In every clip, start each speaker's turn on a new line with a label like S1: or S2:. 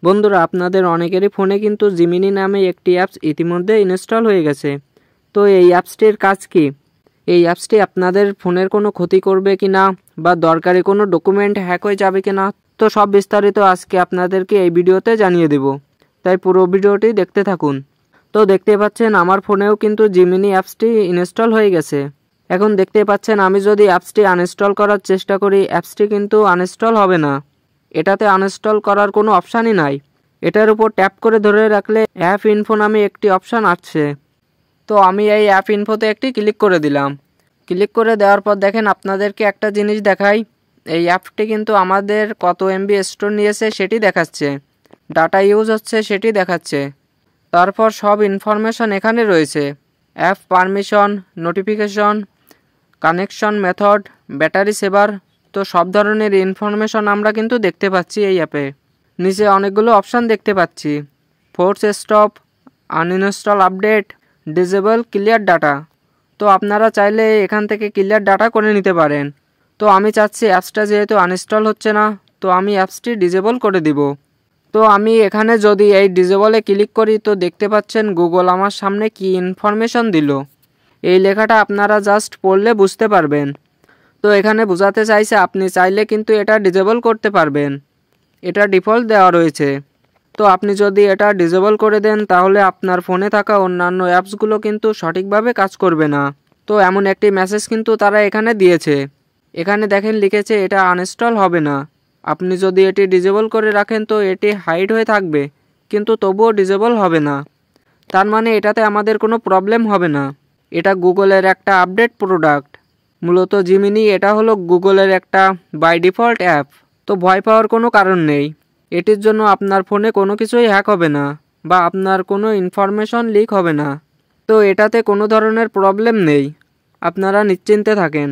S1: বন্ধুরা, আপনাদের অনেকেরই ফোনে কিন্তু জিমিনি নামে একটি অ্যাপস ইতিমধ্যে ইনস্টল হয়ে গেছে। তো এই অ্যাপসটির কাজ কি? এই অ্যাপসটি আপনাদের ফোনের কোনো ক্ষতি করবে কি না, বা দরকারি কোনো ডকুমেন্ট হ্যাক হয়ে যাবে কি না, তো সব বিস্তারিত আজকে আপনাদেরকে এই ভিডিওতে জানিয়ে দেব। তাই পুরো ভিডিওটি দেখতে থাকুন। তো দেখতে পাচ্ছেন আমার ফোনেও কিন্তু জিমিনি অ্যাপসটি ইনস্টল হয়ে গেছে। এখন দেখতে পাচ্ছেন আমি যদি অ্যাপসটি আনইনস্টল করার চেষ্টা করি, অ্যাপসটি কিন্তু আনইনস্টল হবে না। এটাতে আনইনস্টল করার কোনো অপশানই নাই। এটার উপর ট্যাপ করে ধরে রাখলে অ্যাপ ইনফো নামে একটি অপশান আসছে। তো আমি এই অ্যাপ ইনফোতে একটি ক্লিক করে দিলাম। ক্লিক করে দেওয়ার পর দেখেন আপনাদেরকে একটা জিনিস দেখাই। এই অ্যাপটি কিন্তু আমাদের কত এমবি স্টোর নিয়েছে সেটি দেখাচ্ছে, ডাটা ইউজ হচ্ছে সেটি দেখাচ্ছে। তারপর সব ইনফরমেশন এখানে রয়েছে, app permission, notification, connection method, battery saver. তো সব ধরনের ইনফরমেশন আমরা কিন্তু দেখতে পাচ্ছি এই অ্যাপে। নিচে অনেকগুলো অপশান দেখতে পাচ্ছি, force stop, uninstall update, disable clear data. তো আপনারা চাইলে এখান থেকে ক্লিয়ার ডাটা করে নিতে পারেন। তো আমি চাচ্ছি অ্যাপসটা যেহেতু আনইনস্টল হচ্ছে না, তো আমি অ্যাপসটি ডিসেবল করে দিব। তো আমি এখানে যদি এই ডিসেবলে ক্লিক করি, তো দেখতে পাচ্ছেন গুগল আমার সামনে কি ইনফরমেশন দিল। এই লেখাটা আপনারা জাস্ট পড়লে বুঝতে পারবেন। তো এখানে বোঝাতে চাইছে আপনি চাইলে কিন্তু এটা ডিসেবল করতে পারবেন, এটা ডিফল্ট দেওয়া রয়েছে। তো আপনি যদি এটা ডিসেবল করে দেন, তাহলে আপনার ফোনে থাকা অন্যান্য অ্যাপসগুলো কিন্তু সঠিকভাবে কাজ করবে না। তো এমন একটি মেসেজ কিন্তু তারা এখানে দিয়েছে। এখানে দেখেন লিখেছে এটা আনইনস্টল হবে না। আপনি যদি এটি ডিসেবল করে রাখেন, তো এটি হাইড হয়ে থাকবে, কিন্তু তবুও ডিসেবল হবে না। তার মানে এটাতে আমাদের কোনো প্রবলেম হবে না। এটা গুগলের একটা আপডেট প্রোডাক্ট। মূলত জিমিনি এটা হলো গুগলের একটা বাই ডিফল্ট অ্যাপ। তো ভয় পাওয়ার কোনো কারণ নেই। এটির জন্য আপনার ফোনে কোনো কিছুই হ্যাক হবে না, বা আপনার কোনো ইনফরমেশন লিক হবে না। তো এটাতে কোনো ধরনের প্রবলেম নেই, আপনারা নিশ্চিন্তে থাকেন।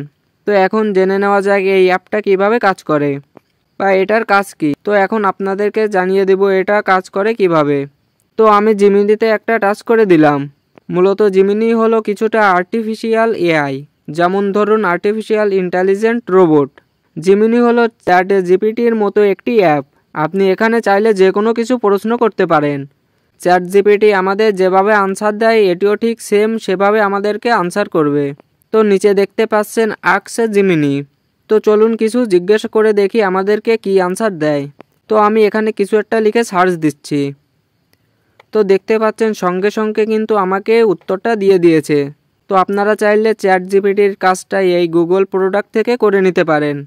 S1: তো এখন জেনে নেওয়া যাক এই অ্যাপটা কিভাবে কাজ করে, বা এটার কাজ কি। তো এখন আপনাদেরকে জানিয়ে দেব এটা কাজ করে কিভাবে। তো আমি জিমিনিতে একটা টাচ করে দিলাম। মূলত জিমিনি হলো কিছুটা আর্টিফিশিয়াল এআই, যেমন ধরুন আর্টিফিশিয়াল ইন্টেলিজেন্ট রোবট। জিমিনি হলো চ্যাট জিপিটির মতো একটি অ্যাপ। আপনি এখানে চাইলে যে কোনো কিছু প্রশ্ন করতে পারেন। চ্যাট জিপিটি আমাদের যেভাবে আনসার দেয়, এটিও ঠিক সেম সেভাবে আমাদেরকে আনসার করবে। তো নিচে দেখতে পাচ্ছেন আস্ক জিমিনি। তো চলুন কিছু জিজ্ঞেস করে দেখি আমাদেরকে কি আনসার দেয়। তো আমি এখানে কিছু একটা লিখে সার্চ দিচ্ছি। তো দেখতে পাচ্ছেন সঙ্গে সঙ্গে কিন্তু আমাকে উত্তরটা দিয়ে দিয়েছে। তো আপনারা চাইলে চ্যাট জিপিটির কাজটা এই গুগল প্রোডাক্ট থেকে করে নিতে পারেন।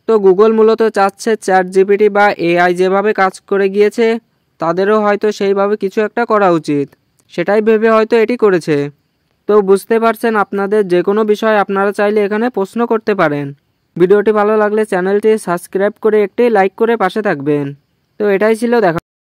S1: তো গুগল মূলত চাচ্ছে চ্যাট জিপিটি বা এআই যেভাবে কাজ করে গিয়েছে, তাদেরও হয়তো সেইভাবে কিছু একটা করা উচিত, সেটাই ভেবে হয়তো এটি করেছে। তো বুঝতে পারছেন, আপনাদের যে কোনো বিষয় আপনারা চাইলে এখানে প্রশ্ন করতে পারেন। ভিডিওটি ভালো লাগলে চ্যানেলটি সাবস্ক্রাইব করে একটি লাইক করে পাশে থাকবেন। তো এটাই ছিল দেখা।